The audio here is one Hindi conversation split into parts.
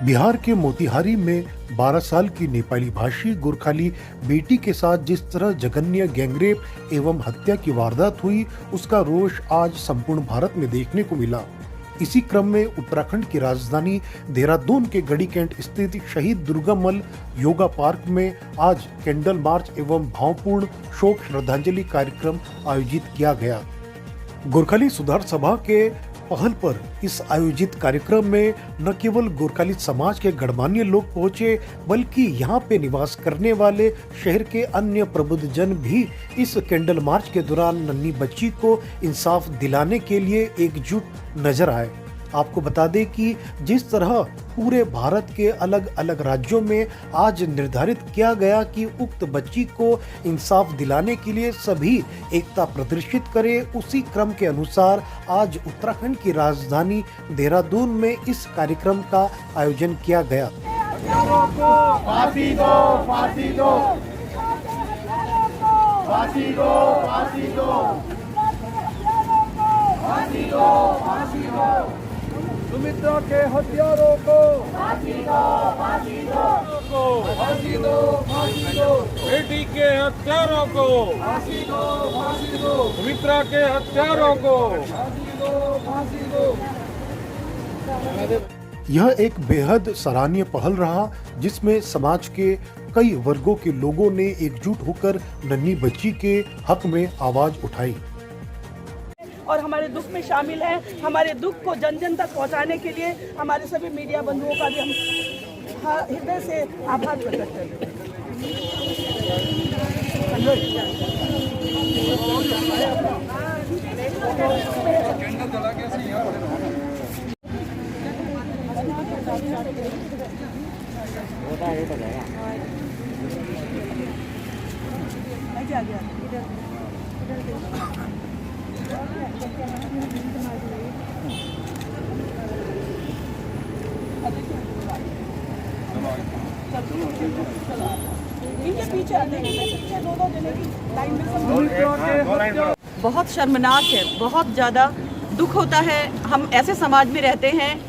बिहार के मोतिहारी में 12 साल की नेपाली भाषी गोरखाली बेटी के साथ जिस तरह जघन्य गैंगरेप एवं हत्या की वारदात हुई, उसका रोष आज संपूर्ण भारत में देखने को मिला। इसी क्रम में उत्तराखंड की राजधानी देहरादून के गढ़ी कैंट स्थित शहीद दुर्गामल योगा पार्क में आज कैंडल मार्च एवं भावपूर्ण शोक श्रद्धांजलि कार्यक्रम आयोजित किया गया। गोरखाली सुधार सभा के पहल पर इस आयोजित कार्यक्रम में न केवल गोरखाली समाज के गणमान्य लोग पहुंचे, बल्कि यहां पे निवास करने वाले शहर के अन्य प्रबुद्ध जन भी इस कैंडल मार्च के दौरान नन्ही बच्ची को इंसाफ दिलाने के लिए एकजुट नजर आए। आपको बता दें कि जिस तरह पूरे भारत के अलग अलग राज्यों में आज निर्धारित किया गया कि उक्त बच्ची को इंसाफ दिलाने के लिए सभी एकता प्रदर्शित करें, उसी क्रम के अनुसार आज उत्तराखंड की राजधानी देहरादून में इस कार्यक्रम का आयोजन किया गया। फांसी दो, फांसी दो, फांसी दो, फांसी दो, फांसी दो, फांसी दो, सुमित्रा के हत्यारों को फांसी दो, फांसी दो, फांसी दो, फांसी दो, बेटी के हत्यारों को फांसी दो, फांसी दो, सुमित्रा के हत्यारों को फांसी दो, फांसी दो। यह एक बेहद सराहनीय पहल रहा, जिसमें समाज के कई वर्गों के लोगों ने एकजुट होकर नन्ही बच्ची के हक में आवाज उठाई और हमारे दुख में शामिल हैं। हमारे दुख को जन जन तक पहुंचाने के लिए हमारे सभी मीडिया बंधुओं का भी हम हृदय से आभार प्रकट करते हैं। बहुत शर्मनाक है, बहुत ज़्यादा दुख होता है। हम ऐसे समाज में रहते हैं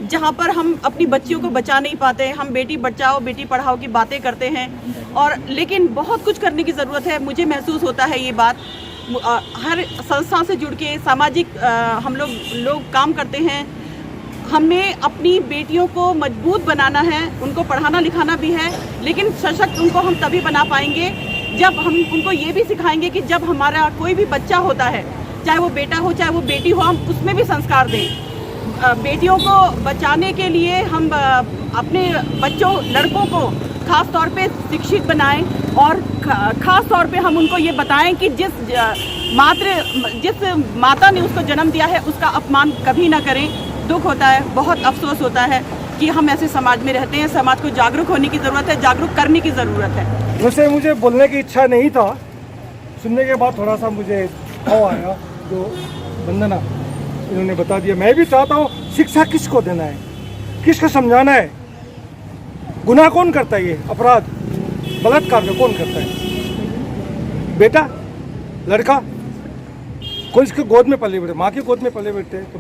जहाँ पर हम अपनी बच्चियों को बचा नहीं पाते। हम बेटी बचाओ बेटी पढ़ाओ की बातें करते हैं, और लेकिन बहुत कुछ करने की ज़रूरत है। मुझे महसूस होता है ये बात, हर संस्था से जुड़ के सामाजिक हम लोग काम करते हैं। हमें अपनी बेटियों को मजबूत बनाना है, उनको पढ़ाना लिखाना भी है, लेकिन सशक्त उनको हम तभी बना पाएंगे जब हम उनको ये भी सिखाएंगे कि जब हमारा कोई भी बच्चा होता है, चाहे वो बेटा हो चाहे वो बेटी हो, हम उसमें भी संस्कार दें। बेटियों को बचाने के लिए हम अपने बच्चों लड़कों को खास तौर पे शिक्षित बनाएं, और खास तौर पे हम उनको ये बताएं कि जिस माता ने उसको जन्म दिया है उसका अपमान कभी ना करें। दुख होता है, बहुत अफसोस होता है कि हम ऐसे समाज में रहते हैं। समाज को जागरूक होने की ज़रूरत है, जागरूक करने की ज़रूरत है। वैसे मुझे बोलने की इच्छा नहीं था, सुनने के बाद थोड़ा सा मुझे भाव आया जो वंदना इन्होंने बता दिया। मैं भी चाहता हूँ शिक्षा किसको देना है, किसको समझाना है। गुनाह कौन करता है, ये अपराध बलात्कार का कौन करता है? बेटा, लड़का, कोई इसके गोद में पले बैठे, माँ की गोद में पले बैठते हैं, तो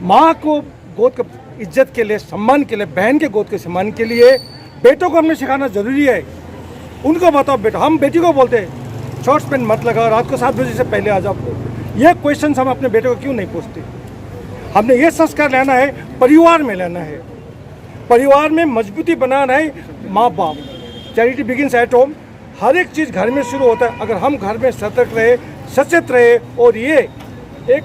माँ को गोद के इज्जत के लिए, सम्मान के लिए, बहन के गोद के सम्मान के लिए बेटों को हमने सिखाना जरूरी है। उनको बताओ बेटा, हम बेटी को बोलते हैं शॉर्ट्स पेन मत लगा, रात को 7 बजे से पहले आ जाओ। ये क्वेश्चन हम अपने बेटे को क्यों नहीं पूछते? हमने ये संस्कार लेना है, परिवार में लेना है, परिवार में मजबूती बनाना है। माँ बाप, चैरिटी बिगिंस एट होम। हर एक चीज़ घर में शुरू होता है। अगर हम घर में सतर्क रहे, सचेत रहे और ये एक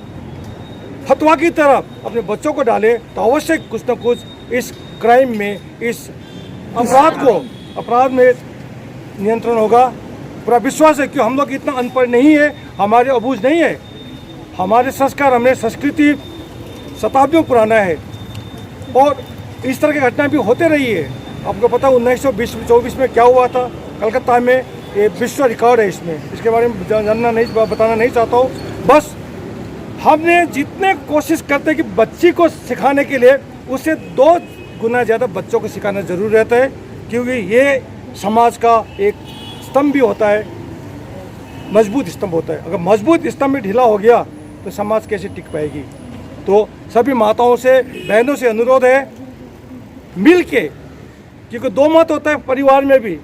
फतवा की तरफ अपने बच्चों को डाले, तो अवश्य कुछ न कुछ इस क्राइम में, इस अपराध में नियंत्रण होगा। पूरा विश्वास है कि हम लोग इतना अनपढ़ नहीं है, हमारे अबूझ नहीं है। हमारे संस्कार, हमारे संस्कृति शताब्दियों पुराना है, और इस तरह की घटना भी होते रही है। आपको पता 1924 में क्या हुआ था कलकत्ता में, ये विश्व रिकॉर्ड है। इसके बारे में बताना नहीं चाहता हूँ। बस हमने जितने कोशिश करते हैं कि बच्ची को सिखाने के लिए, उससे 2 गुना ज़्यादा बच्चों को सिखाना जरूर रहता है, क्योंकि ये समाज का एक स्तंभ भी होता है, मजबूत स्तंभ होता है। अगर मजबूत स्तंभ भी ढीला हो गया तो समाज कैसे टिक पाएगी? तो सभी माताओं से, बहनों से अनुरोध है मिल के, क्योंकि दो मत होता है परिवार में भी,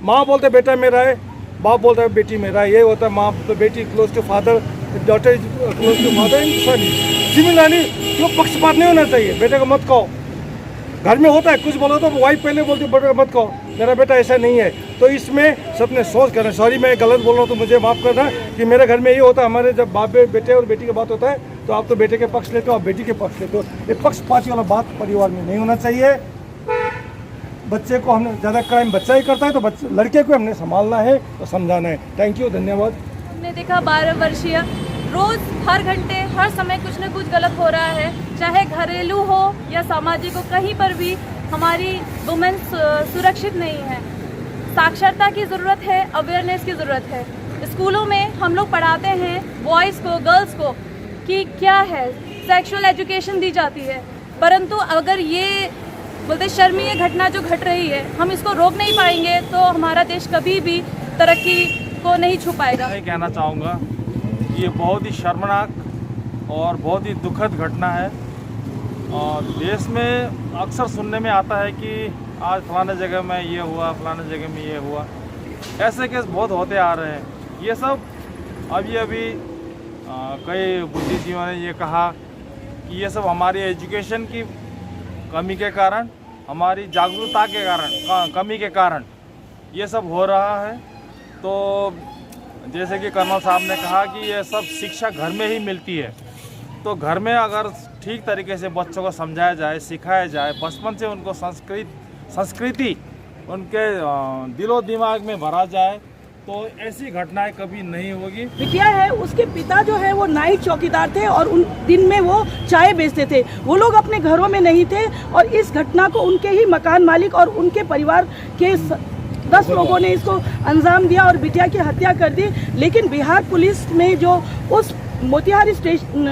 माँ बोलते बेटा मेरा है, बाप बोलता है बेटी मेरा है, ये होता है माँ तो बेटी close to father, daughter close to father and son. Similarly क्यों पक्षपात नहीं होना चाहिए, बेटे को मत कहो। घर में होता है कुछ बोलो तो वाइफ पहले बोलती बेटे को मत कहो, मेरा बेटा ऐसा नहीं है। तो इसमें सबने सोच करना, सॉरी मैं गलत बोल रहा हूँ तो मुझे माफ़ करना, कि मेरे घर में ये होता है, हमारे जब बाप बेटे और बेटी की बात होता है तो आप तो बेटे के पक्ष लेते हो, आप बेटी के पक्ष लेते हो। ये पक्षपाती वाला बात परिवार में नहीं होना चाहिए। बच्चे को हमने ज़्यादा क्राइम बच्चा ही करता है तो लड़के को हमने संभालना है और समझाना है। थैंक यू, धन्यवाद। हमने देखा 12 वर्षीय रोज हर घंटे हर समय कुछ न कुछ गलत हो रहा है, चाहे घरेलू हो या सामाजिक हो, कहीं पर भी हमारी वुमेन सुरक्षित नहीं है। साक्षरता की ज़रूरत है, अवेयरनेस की ज़रूरत है। स्कूलों में हम लोग पढ़ाते हैं बॉयज़ को, गर्ल्स को कि क्या है, सेक्सुअल एजुकेशन दी जाती है, परंतु अगर ये बोलते शर्मीय घटना जो घट रही है हम इसको रोक नहीं पाएंगे तो हमारा देश कभी भी तरक्की को नहीं छू पाएगा। मैं कहना चाहूँगा ये बहुत ही शर्मनाक और बहुत ही दुखद घटना है। और देश में अक्सर सुनने में आता है कि आज फलाने जगह में ये हुआ, फलाने जगह में ये हुआ, ऐसे केस बहुत होते आ रहे हैं। ये सब अभी कई बुद्धिजीवियों ने ये कहा कि ये सब हमारी एजुकेशन की कमी के कारण, हमारी जागरूकता के कारण, कमी के कारण ये सब हो रहा है। तो जैसे कि कर्नल साहब ने कहा कि ये सब शिक्षा घर में ही मिलती है, तो घर में अगर ठीक तरीके से बच्चों को समझाया जाए, सिखाया जाए, बचपन से उनको संस्कृति उनके दिलो दिमाग में भरा जाए तो ऐसी घटनाएं कभी नहीं होगी। बिटिया है, उसके पिता जो है वो नाइट चौकीदार थे और उन दिन में वो चाय बेचते थे। वो लोग अपने घरों में नहीं थे और इस घटना को उनके ही मकान मालिक और उनके परिवार के 10 लोगों ने इसको अंजाम दिया और बिटिया की हत्या कर दी। लेकिन बिहार पुलिस ने जो उस मोतिहारी स्टेशन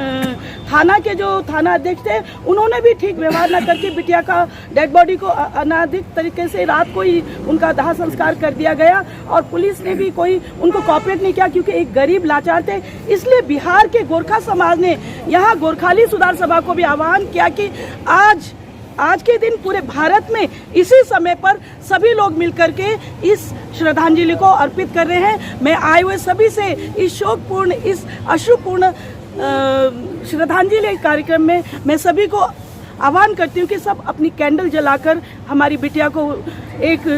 थाना के जो थाना अध्यक्ष थे उन्होंने भी ठीक व्यवहार न करके बिटिया का डेड बॉडी को अनाधिक तरीके से रात को ही उनका दाह संस्कार कर दिया गया और पुलिस ने भी कोई उनको कॉपरेट नहीं किया क्योंकि एक गरीब लाचार थे। इसलिए बिहार के गोरखा समाज ने यहाँ गोरखाली सुधार सभा को भी आह्वान किया कि आज के दिन पूरे भारत में इसी समय पर सभी लोग मिलकर के इस श्रद्धांजलि को अर्पित कर रहे हैं। मैं आए हुए सभी से इस शोकपूर्ण, इस अश्रुपूर्ण श्रद्धांजलि कार्यक्रम में मैं सभी को आह्वान करती हूँ कि सब अपनी कैंडल जलाकर हमारी बिटिया को एक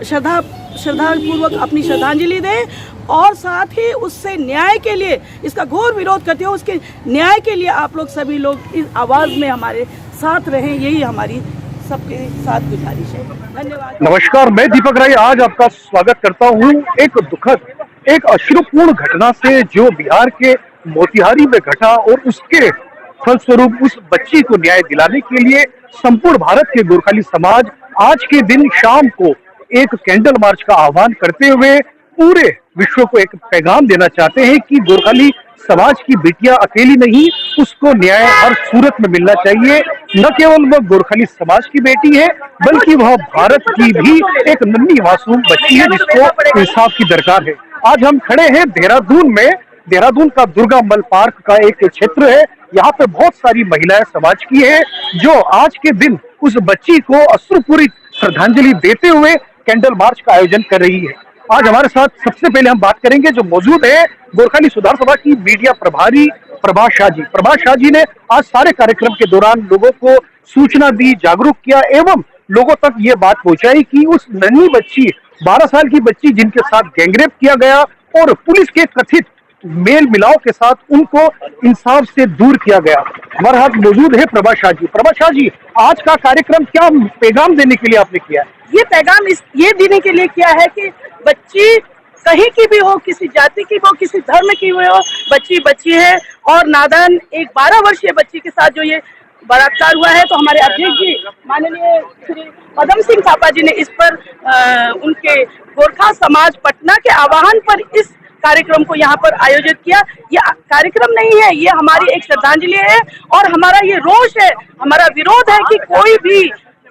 श्रद्धापूर्वक अपनी श्रद्धांजलि दें और साथ ही उससे न्याय के लिए, इसका घोर विरोध करते हो, उसके न्याय के लिए आप लोग सभी लोग इस आवाज़ में हमारे साथ रहें, यही हमारी सबके साथ गुजारिश है। धन्यवाद। नमस्कार, मैं दीपक राय आज आपका स्वागत करता हूं एक दुखद, एक अश्रुपूर्ण घटना से जो बिहार के मोतिहारी में घटा और उसके फलस्वरूप उस बच्ची को न्याय दिलाने के लिए संपूर्ण भारत के गोरखाली समाज आज के दिन शाम को एक कैंडल मार्च का आह्वान करते हुए पूरे विश्व को एक पैगाम देना चाहते हैं कि गोरखाली समाज की बेटियां अकेली नहीं, उसको न्याय हर सूरत में मिलना चाहिए। न केवल वह गोरखाली समाज की बेटी है बल्कि वह भारत की भी एक नन्ही मासूम बच्ची है जिसको इंसाफ की दरकार है। आज हम खड़े हैं देहरादून में। देहरादून का दुर्गा मल पार्क का एक क्षेत्र है। यहाँ पे बहुत सारी महिलाएं समाज की है जो आज के दिन उस बच्ची को अश्रुपूरित श्रद्धांजलि देते हुए कैंडल मार्च का आयोजन कर रही है। आज हमारे साथ सबसे पहले हम बात करेंगे जो मौजूद है गोरखाली सुधार सभा की मीडिया प्रभारी प्रभाष शाह जी। प्रभाष शाह जी ने आज सारे कार्यक्रम के दौरान लोगों को सूचना दी, जागरूक किया एवं लोगों तक ये बात पहुंचाई कि उस नन्ही बच्ची, 12 साल की बच्ची जिनके साथ गैंगरेप किया गया और पुलिस के कथित मेल मिलाव के साथ उनको इंसाफ से दूर किया गया। हमारे हाथ मौजूद है प्रभाष शाह जी। प्रभाष शाह जी, आज का कार्यक्रम क्या पैगाम देने के लिए आपने किया है? ये पैगाम ये देने के लिए किया है कि बच्ची कहीं की भी हो, किसी जाति की हो, किसी धर्म की हुई हो, बच्ची बच्ची है और नादान एक 12 वर्षीय बच्ची के साथ जो ये बलात्कार हुआ है, तो हमारे अध्यक्ष जी माननीय श्री पदम सिंह थापा जी ने इस पर उनके गोरखा समाज पटना के आह्वान पर इस कार्यक्रम को यहाँ पर आयोजित किया। ये कार्यक्रम नहीं है, ये हमारी एक श्रद्धांजलि है और हमारा ये रोष है, हमारा विरोध है कि कोई भी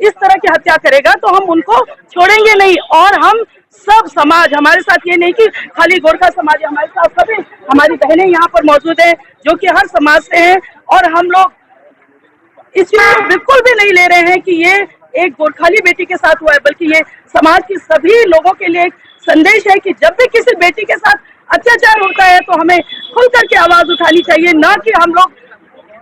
इस तरह की हत्या करेगा तो हम उनको छोड़ेंगे नहीं। और हम सब समाज हमारे साथ, ये नहीं कि खाली गोरखा समाज, हमारे साथ सभी हमारी बहनें यहाँ पर मौजूद हैं जो कि हर समाज से हैं और हम लोग इस चीज को बिल्कुल भी नहीं ले रहे हैं कि ये एक गोरखाली बेटी के साथ हुआ है, बल्कि ये समाज की सभी लोगों के लिए एक संदेश है कि जब भी किसी बेटी के साथ अत्याचार होता है तो हमें खुल करके आवाज उठानी चाहिए, ना कि हम लोग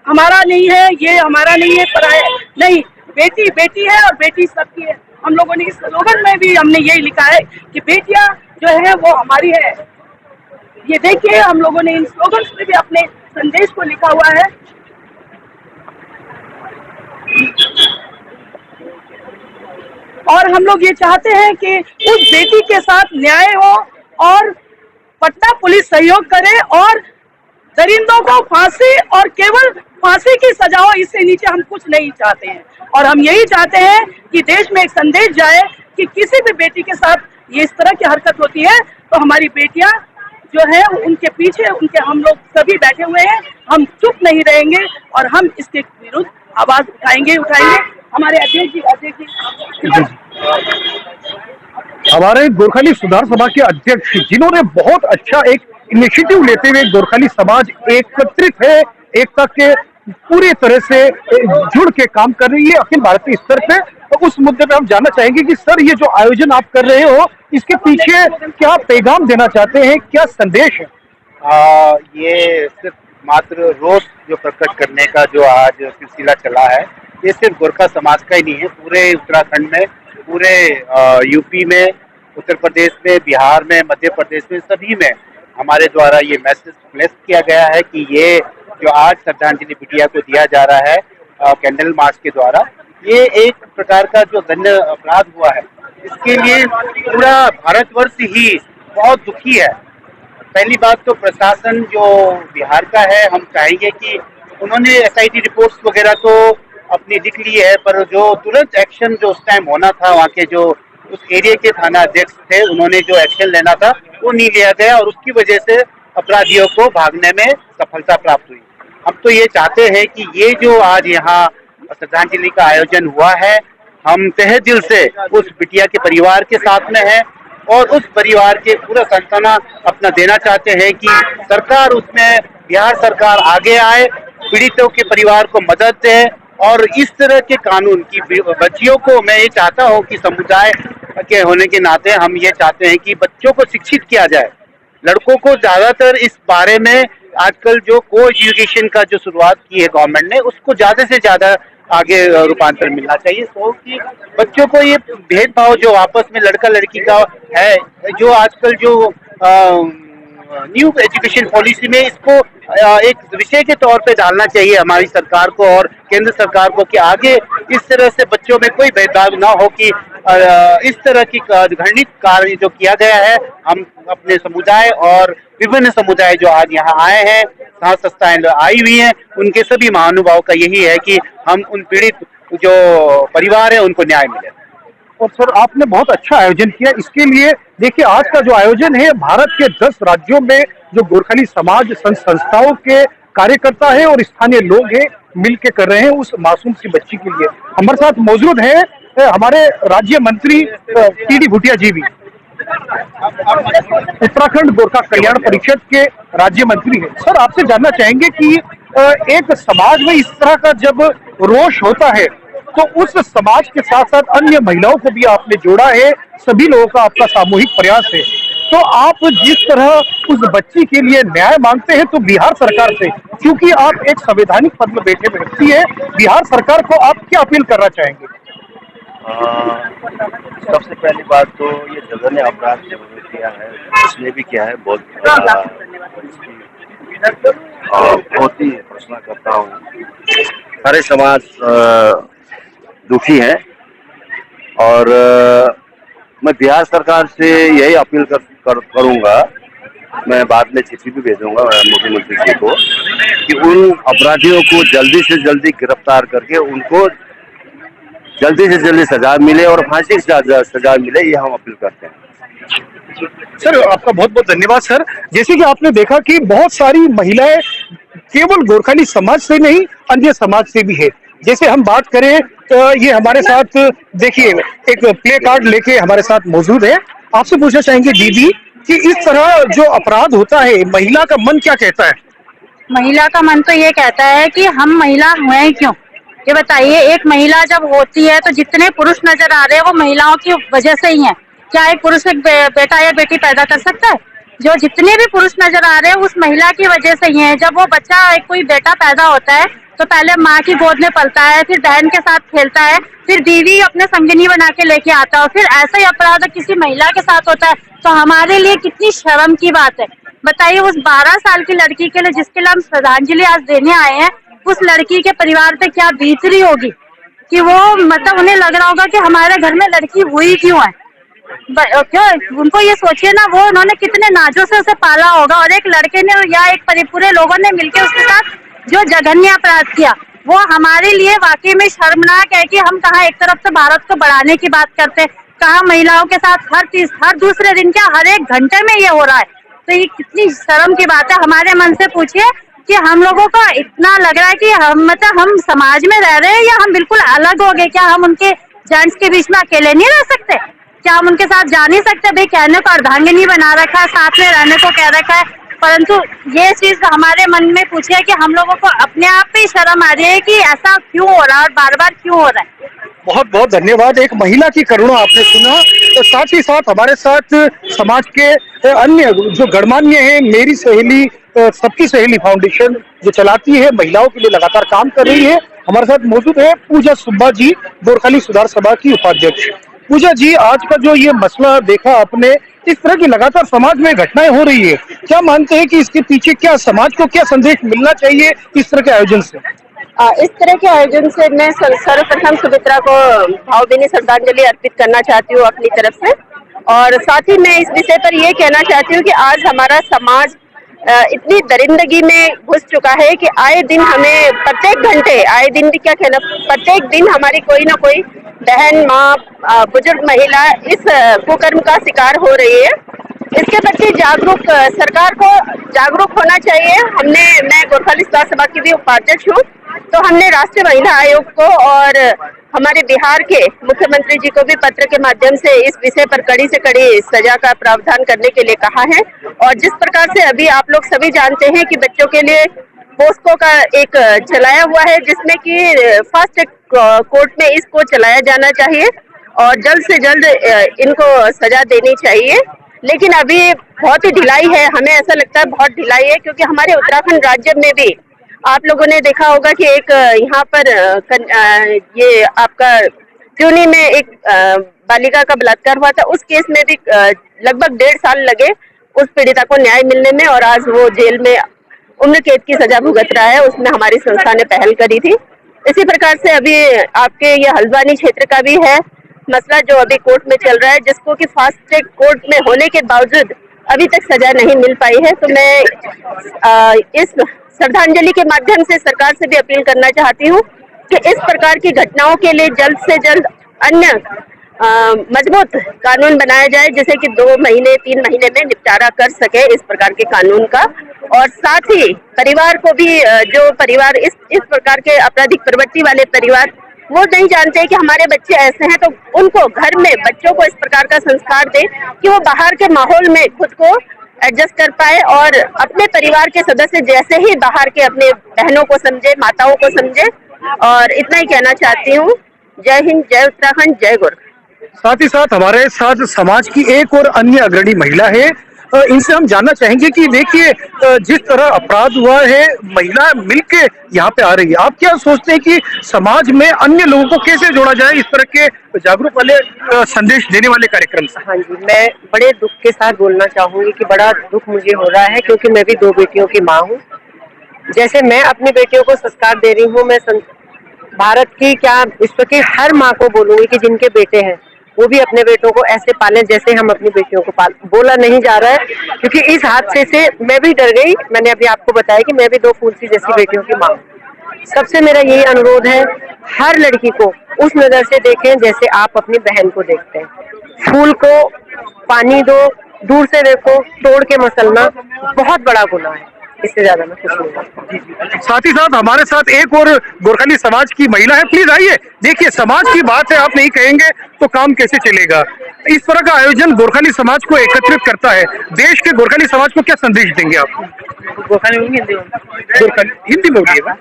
हमारा नहीं है, ये हमारा नहीं है, पराया नहीं। बेटी बेटी है और बेटी सबकी है। हम लोगों ने इस स्लोगन में भी हमने यही लिखा है कि बेटियां जो है वो हमारी है। ये देखिए, हम लोगों ने इन स्लोगन्स में भी अपने संदेश को लिखा हुआ है। और हम लोग ये चाहते हैं कि उस बेटी के साथ न्याय हो और पटना पुलिस सहयोग करे और दरिंदों को फांसी और केवल फांसी की सजा हो, इससे नीचे हम कुछ नहीं चाहते हैं। और हम यही चाहते हैं कि देश में एक संदेश जाए कि किसी भी बेटी के साथ ये इस तरह की हरकत होती है तो हमारी बेटियां जो है उनके पीछे उनके हम लोग सभी बैठे हुए हैं, हम चुप नहीं रहेंगे और हम इसके विरुद्ध आवाज उठाएंगे। हमारे अध्यक्ष जी हमारे गोरखाली सुधार सभा के अध्यक्ष जिन्होंने बहुत अच्छा एक इनिशिएटिव लेते हुए गोरखाली समाज एकत्रित है, एकता के पूरी तरह से जुड़ के काम कर रही है अखिल भारतीय स्तर पे। तो उस मुद्दे पे हम जानना चाहेंगे कि सर ये जो आयोजन आप कर रहे हो इसके पीछे क्या पैगाम देना चाहते हैं, क्या संदेश है? ये सिर्फ मात्र रोष जो प्रकट करने का जो आज सिलसिला चला है, ये सिर्फ गोरखा समाज का ही नहीं है, पूरे उत्तराखंड में, पूरे यूपी में, उत्तर प्रदेश में, बिहार में, मध्य प्रदेश में, सभी में हमारे द्वारा ये मैसेज प्लेस किया गया है कि ये जो आज श्रद्धांजलि बिटिया को दिया जा रहा है कैंडल मार्च के द्वारा, ये एक प्रकार का जो दंड अपराध हुआ है, इसके लिए पूरा भारतवर्ष ही बहुत दुखी है। पहली बात तो प्रशासन जो बिहार का है, हम चाहेंगे कि उन्होंने SIT रिपोर्ट्स वगैरह तो अपनी लिख ली है, पर जो तुरंत एक्शन जो उस टाइम होना था, वहाँ के जो उस एरिया के थाना अध्यक्ष थे, उन्होंने जो एक्शन लेना था वो नहीं लिया गया और उसकी वजह से अपराधियों को भागने में सफलता प्राप्त हुई। हम तो ये चाहते हैं कि ये जो आज यहाँ श्रद्धांजलि का आयोजन हुआ है, हम तहे दिल से उस बिटिया के परिवार के साथ में है और उस परिवार के पूरा सांत्वना अपना देना चाहते हैं कि सरकार उसमें, बिहार सरकार आगे आए, पीड़ितों के परिवार को मदद दे और इस तरह के कानून की बच्चियों को, मैं ये चाहता हूँ कि समुदाय के होने के नाते हम ये चाहते हैं कि बच्चों को शिक्षित किया जाए। लड़कों को ज्यादातर इस बारे में आजकल जो को एजुकेशन का जो शुरुआत की है गवर्नमेंट ने, उसको ज्यादा से ज्यादा आगे रूपांतर मिलना चाहिए, तो कि बच्चों को ये भेदभाव जो आपस में लड़का लड़की का है, जो आजकल जो न्यू एजुकेशन पॉलिसी में इसको एक विषय के तौर पे डालना चाहिए हमारी सरकार को और केंद्र सरकार को, कि आगे इस तरह से बच्चों में कोई भेदभाव ना हो, कि इस तरह की घृणित कार्य जो किया गया है, हम अपने समुदाय और विभिन्न समुदाय जो आज यहाँ आए हैं, साथ संस्थाएं आई हुई हैं, उनके सभी महानुभाव का यही है कि हम उन पीड़ित जो परिवार है उनको न्याय मिले। और सर आपने बहुत अच्छा आयोजन किया, इसके लिए देखिए आज का जो आयोजन है भारत के 10 राज्यों में जो गोरखाली समाज संस्थाओं के कार्यकर्ता है और स्थानीय लोग हैं मिलके कर रहे हैं उस मासूम सी बच्ची के लिए। हमारे साथ मौजूद है हमारे राज्य मंत्री TD भूटिया जी भी, उत्तराखंड गोरखा कल्याण परिषद के राज्य मंत्री है। सर आपसे जानना चाहेंगे कि एक समाज में इस तरह का जब रोष होता है तो उस समाज के साथ साथ अन्य महिलाओं को भी आपने जोड़ा है, सभी लोगों का आपका सामूहिक प्रयास है, तो आप जिस तरह उस बच्ची के लिए न्याय मांगते हैं तो बिहार सरकार से, क्योंकि आप एक संवैधानिक पद में बैठे व्यक्ति है, बिहार सरकार को आप क्या अपील करना चाहेंगे? सबसे पहली बात तो ये जघन्य अपराध जो किया है, इसने भी किया है, बहुत ही प्रश्न करता हूँ। सारे समाज दुखी है और मैं बिहार सरकार से यही अपील करूंगा, मैं बाद में चिट्ठी भी भेजूंगा मुख्यमंत्री जी को, कि उन अपराधियों को जल्दी से जल्दी गिरफ्तार करके उनको जल्दी से जल्दी सजा मिले और फांसी की सजा मिले, ये हम अपील करते हैं। सर आपका बहुत बहुत धन्यवाद। सर जैसे कि आपने देखा कि बहुत सारी महिलाएं केवल गोरखाली समाज से नहीं अन्य समाज से भी है। जैसे हम बात करें तो ये हमारे साथ देखिए एक प्ले कार्ड लेके हमारे साथ मौजूद है। आपसे पूछना चाहेंगे दीदी कि इस तरह जो अपराध होता है महिला का मन क्या कहता है? महिला का मन तो ये कहता है कि हम महिला हुए क्यों, ये बताइए, एक महिला जब होती है तो जितने पुरुष नजर आ रहे हैं वो महिलाओं की वजह से ही है। क्या एक पुरुष एक बेटा या बेटी पैदा कर सकता है? जो जितने भी पुरुष नजर आ रहे हैं उस महिला की वजह से ही है। जब वो बच्चा कोई बेटा पैदा होता है तो पहले माँ की गोद में पलता है, फिर बहन के साथ खेलता है, फिर बीवी अपने संगिनी बना के लेके आता है, फिर ऐसा ही अपराध किसी महिला के साथ होता है तो हमारे लिए कितनी शर्म की बात है। बताइए, उस 12 साल की लड़की के लिए जिसके लिए हम श्रद्धांजलि आज देने आए हैं, उस लड़की के परिवार पे क्या बीत रही होगी कि वो मतलब उन्हें लग रहा होगा कि हमारे घर में लड़की हुई क्यों है। क्यों उनको ये सोचिए ना, वो उन्होंने कितने नाजों से उसे पाला होगा और एक लड़के ने या एक पूरे लोगों ने मिलकर उसके साथ जो जघन्य अपराध किया, वो हमारे लिए वाकई में शर्मनाक है कि हम कहाँ एक तरफ से भारत को बढ़ाने की बात करते हैं, कहाँ महिलाओं के साथ हर दूसरे दिन क्या हर एक घंटे में ये हो रहा है। तो ये कितनी शर्म की बात है। हमारे मन से पूछिए कि हम लोगों को इतना लग रहा है कि हम समाज में रह रहे हैं या हम बिल्कुल अलग हो गए। क्या हम उनके जेंट्स के बीच में अकेले नहीं रह सकते? क्या हम उनके साथ जा नहीं सकते? भाई कहने को अर्धांगिनी बना रखा है, साथ में रहने को कह रखा है, परंतु ये चीज हमारे मन में पूछिए कि हम लोगों को अपने आप पे शर्म आ रही है कि ऐसा क्यों हो रहा है और बार बार क्यों हो रहा है। बहुत बहुत धन्यवाद। एक महिला की करुणा आपने सुना, तो साथ ही साथ हमारे साथ समाज के अन्य जो गणमान्य हैं, मेरी सहेली सबकी सहेली फाउंडेशन जो चलाती है, महिलाओं के लिए लगातार काम कर रही है, हमारे साथ मौजूद है पूजा सुब्बा जी, गोरखाली सुधार सभा की उपाध्यक्ष। पूजा जी, आज का जो ये मसला देखा आपने, इस तरह की लगातार समाज में घटनाएं हो रही है, क्या मानते हैं कि इसके पीछे क्या समाज को क्या संदेश मिलना चाहिए इस तरह के आयोजन से? इस तरह के आयोजन से मैं सर्वप्रथम सुमित्रा को भावभीनी श्रद्धांजलि अर्पित करना चाहती हूँ अपनी तरफ से, और साथ ही मैं इस विषय पर ये कहना चाहती हूँ कि आज हमारा समाज इतनी दरिंदगी में घुस चुका है कि आए दिन हमें प्रत्येक घंटे, आए दिन भी क्या कहना, प्रत्येक दिन हमारी कोई ना कोई बहन, माँ, बुजुर्ग महिला इस कुकर्म का शिकार हो रही है। इसके प्रति सरकार को जागरूक होना चाहिए। मैं गोरखाली सुधार सभा की भी उपाध्यक्ष हूँ, तो हमने राष्ट्रीय महिला आयोग को और हमारे बिहार के मुख्यमंत्री जी को भी पत्र के माध्यम से इस विषय पर कड़ी से कड़ी सजा का प्रावधान करने के लिए कहा है। और जिस प्रकार से अभी आप लोग सभी जानते हैं कि बच्चों के लिए पोस्को का एक चलाया हुआ है, जिसमें कि फास्ट ट्रैक कोर्ट में इसको चलाया जाना चाहिए और जल्द से जल्द इनको सजा देनी चाहिए। लेकिन अभी बहुत ही ढिलाई है, हमें ऐसा लगता है बहुत ढिलाई है, क्योंकि हमारे उत्तराखंड राज्य में भी आप लोगों ने देखा होगा कि एक यहाँ पर ये आपका त्यूनी में एक बालिका का बलात्कार हुआ था। उस केस में भी लगभग 1.5 साल लगे उस पीड़िता को न्याय मिलने में, और आज वो जेल में उम्र कैद की सजा भुगत रहा है। उसमें हमारी संस्था ने पहल करी थी। इसी प्रकार से अभी आपके ये हल्द्वानी क्षेत्र का भी है मसला, जो अभी कोर्ट में चल रहा है, जिसको कि फास्ट ट्रैक कोर्ट में होने के बावजूद अभी तक सजा नहीं मिल पाई है। तो मैं इस श्रद्धांजलि के माध्यम से सरकार से भी अपील करना चाहती हूँ कि इस प्रकार की घटनाओं के लिए जल्द से जल्द अन्य मजबूत कानून बनाया जाए, जिसे कि 2 महीने 3 महीने में निपटारा कर सके इस प्रकार के कानून का। और साथ ही परिवार को भी, जो परिवार इस प्रकार के आपराधिक प्रवृत्ति वाले परिवार वो नहीं जानते कि हमारे बच्चे ऐसे हैं, तो उनको घर में बच्चों को इस प्रकार का संस्कार दे कि वो बाहर के माहौल में खुद को एडजस्ट कर पाए और अपने परिवार के सदस्य जैसे ही बाहर के अपने बहनों को समझे, माताओं को समझे। और इतना ही कहना चाहती हूँ। जय हिंद, जय उत्तराखंड, जय गोरखा। साथ ही साथ हमारे साथ समाज की एक और अन्य अग्रणी महिला है, इनसे हम जानना चाहेंगे कि देखिए जिस तरह अपराध हुआ है, महिला मिलके यहाँ पे आ रही है, आप क्या सोचते हैं कि समाज में अन्य लोगों को कैसे जोड़ा जाए इस तरह के जागरूक वाले संदेश देने वाले कार्यक्रम से? हाँ जी, मैं बड़े दुख के साथ बोलना चाहूंगी कि बड़ा दुख मुझे हो रहा है, क्योंकि मैं भी 2 बेटियों की माँ हूँ। जैसे मैं अपनी बेटियों को संस्कार दे रही हूँ, मैं भारत की क्या विश्व की हर माँ को बोलूंगी कि जिनके बेटे हैं वो भी अपने बेटों को ऐसे पालें जैसे हम अपनी बेटियों को बोला नहीं जा रहा है, क्योंकि इस हादसे से मैं भी डर गई। मैंने अभी आपको बताया कि मैं भी 2 फूल सी जैसी बेटियों की माँ। सबसे मेरा यही अनुरोध है, हर लड़की को उस नजर से देखें जैसे आप अपनी बहन को देखते हैं। फूल को पानी दो, दूर से देखो, तोड़ के मसलना बहुत बड़ा गुनाह है। इससे ज्यादा मैं कुछ नहीं करता। साथ ही साथ हमारे साथ एक और गोरखाली समाज की महिला है, प्लीज आइए। देखिए समाज की बात है, आप नहीं कहेंगे तो काम कैसे चलेगा। इस तरह का आयोजन गोरखाली समाज को एकत्रित करता है। देश के गोरखाली समाज को क्या संदेश देंगे आप? गोरखाली हिंदी में बोलिएगा।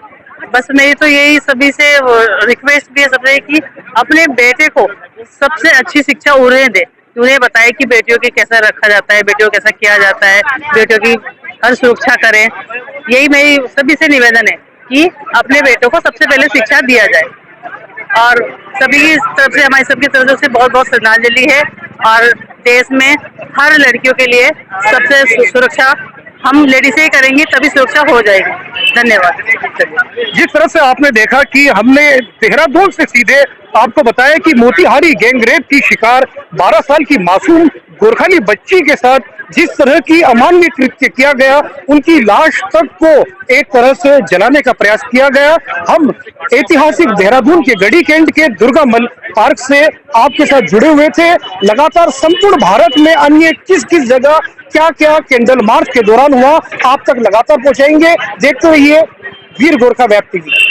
बस मेरी तो यही सभी से रिक्वेस्ट भी है सबसे कि अपने बेटे को सबसे अच्छी शिक्षा उन्हें दे, उन्हें बताए कि बेटियों की कैसा रखा जाता है, बेटियों को कैसा किया जाता है, बेटियों की हर सुरक्षा करें। यही मेरी सभी से निवेदन है कि अपने बेटों को सबसे पहले शिक्षा दिया जाए। और सभी की तरफ से, हमारी सबकी तरफ से बहुत बहुत श्रद्धांजलि है। और देश में हर लड़कियों के लिए सबसे सुरक्षा हम लेडीज से ही करेंगे, तभी सुरक्षा हो जाएगी। धन्यवाद। जिस तरह से आपने देखा कि हमने देहरादून से सीधे आपको बताया कि मोतिहारी गैंगरेप की शिकार 12 साल की मासूम गोरखाली बच्ची के साथ जिस तरह की अमानवीय कृत्य किया गया, उनकी लाश तक को एक तरह से जलाने का प्रयास किया गया। हम ऐतिहासिक देहरादून के गढ़ी कैंट के दुर्गा मल पार्क से आपके साथ जुड़े हुए थे। लगातार संपूर्ण भारत में अन्य किस किस जगह क्या क्या कैंडल मार्च के दौरान हुआ, आप तक लगातार पहुंचाएंगे। देखते रहिए वीर गोरखा वेब टीवी।